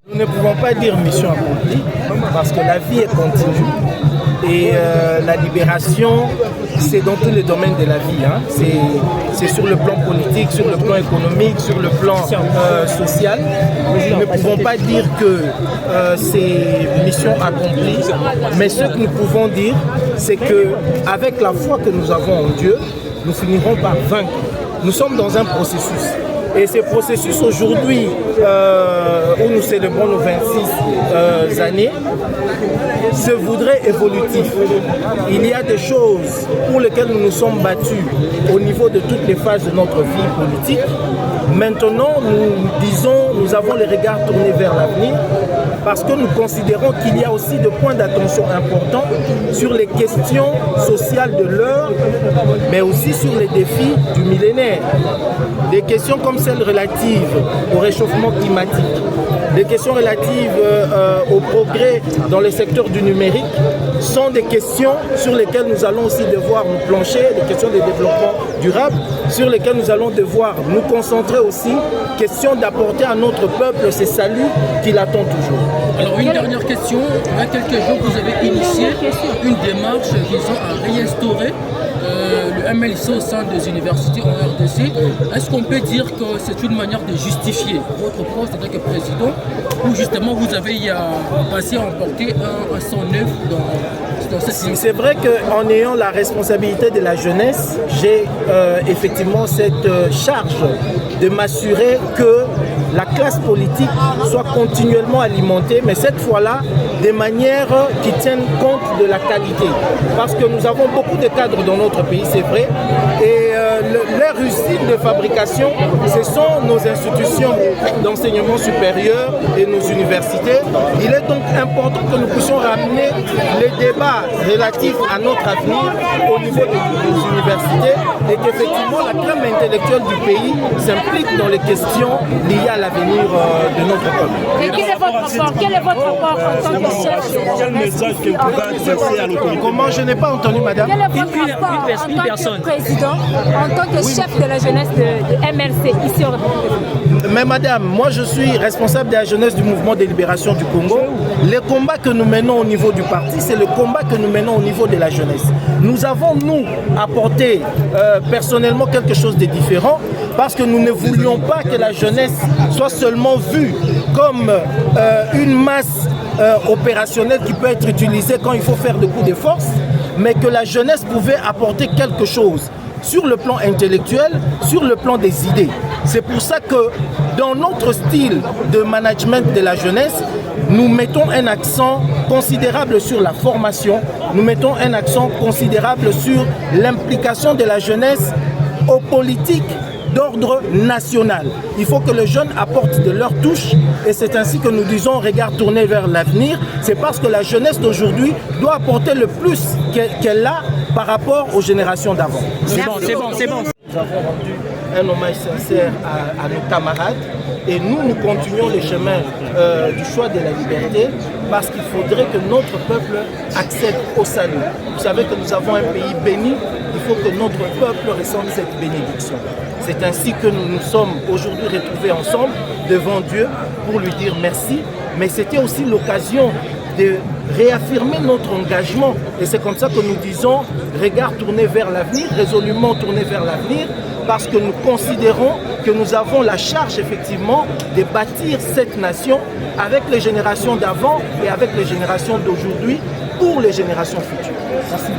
Nous ne pouvons pas dire mission accomplie parce que la vie est continue et la libération, c'est dans tous les domaines de la vie. Hein. C'est sur le plan politique, sur le plan économique, sur le plan social. Nous ne pouvons pas dire que c'est mission accomplie, mais ce que nous pouvons dire, c'est qu'avec la foi que nous avons en Dieu, nous finirons par vaincre. Nous sommes dans un processus. Et ce processus aujourd'hui, où nous célébrons nos 26 années, se voudrait évolutif. Il y a des choses pour lesquelles nous nous sommes battus au niveau de toutes les phases de notre vie politique. Maintenant, nous avons les regards tournés vers l'avenir parce que nous considérons qu'il y a aussi des points d'attention importants sur les questions sociales de l'heure, mais aussi sur les défis du millénaire. Des questions comme celles relatives au réchauffement climatique, des questions relatives au progrès dans le secteur du numérique sont des questions sur lesquelles nous allons aussi devoir nous plancher, des questions de développement durable, sur lesquelles nous allons devoir nous concentrer aussi, question d'apporter à notre peuple ces saluts qu'il attend toujours. Alors une dernière question, il y a quelques jours vous avez initié une démarche visant à réinstaurer le MLC au sein des universités en RDC. Est-ce qu'on peut dire que c'est une manière de justifier votre poste en tant que président ou justement vous avez passé à emporter un 109 dans cette ligne? C'est vrai qu'en ayant la responsabilité de la jeunesse, j'ai effectivement cette charge de m'assurer que la classe politique soit continuellement alimentée, mais cette fois-là, de manière qui tienne compte de la qualité. Parce que nous avons beaucoup de cadres dans notre pays, c'est vrai, et leur usine de fabrication, ce sont nos institutions d'enseignement supérieur et nos universités. Il est donc important que nous puissions ramener les débats relatifs à notre avenir au niveau des universités et qu'effectivement la crème intellectuelle du pays s'implique dans les questions liées à l'avenir de notre peuple. Et quel est votre rapport en tant que chef de la Quel message que vous pouvez adresser à l'autorité? Comment? Je n'ai pas entendu, madame. Quel est votre rapport en tant que président, en tant que chef de la jeunesse de MLC ici au République? Mais madame, moi je suis responsable de la jeunesse du mouvement de libération du Congo. Les combats que nous menons au niveau du parti, c'est le combat que nous menons au niveau de la jeunesse. Nous avons, nous, apporté personnellement quelque chose de différent parce que nous ne voulions pas que la jeunesse soit seulement vue comme une masse opérationnelle qui peut être utilisée quand il faut faire des coups de force, mais que la jeunesse pouvait apporter quelque chose sur le plan intellectuel, sur le plan des idées. C'est pour ça que dans notre style de management de la jeunesse, nous mettons un accent considérable sur la formation, nous mettons un accent considérable sur l'implication de la jeunesse aux politiques d'ordre national. Il faut que les jeunes apportent de leur touche et c'est ainsi que nous disons regard tourné vers l'avenir. C'est parce que la jeunesse d'aujourd'hui doit apporter le plus qu'elle a par rapport aux générations d'avant. C'est bon. Nous avons rendu un hommage sincère à nos camarades et nous continuons le chemin du choix de la liberté parce qu'il faudrait que notre peuple accède au salut. Vous savez que nous avons un pays béni, il faut que notre peuple ressente cette bénédiction. C'est ainsi que nous nous sommes aujourd'hui retrouvés ensemble devant Dieu pour lui dire merci, mais c'était aussi l'occasion de réaffirmer notre engagement et c'est comme ça que nous disons regard tourné vers l'avenir, résolument tourné vers l'avenir parce que nous considérons que nous avons la charge effectivement de bâtir cette nation avec les générations d'avant et avec les générations d'aujourd'hui pour les générations futures. Merci.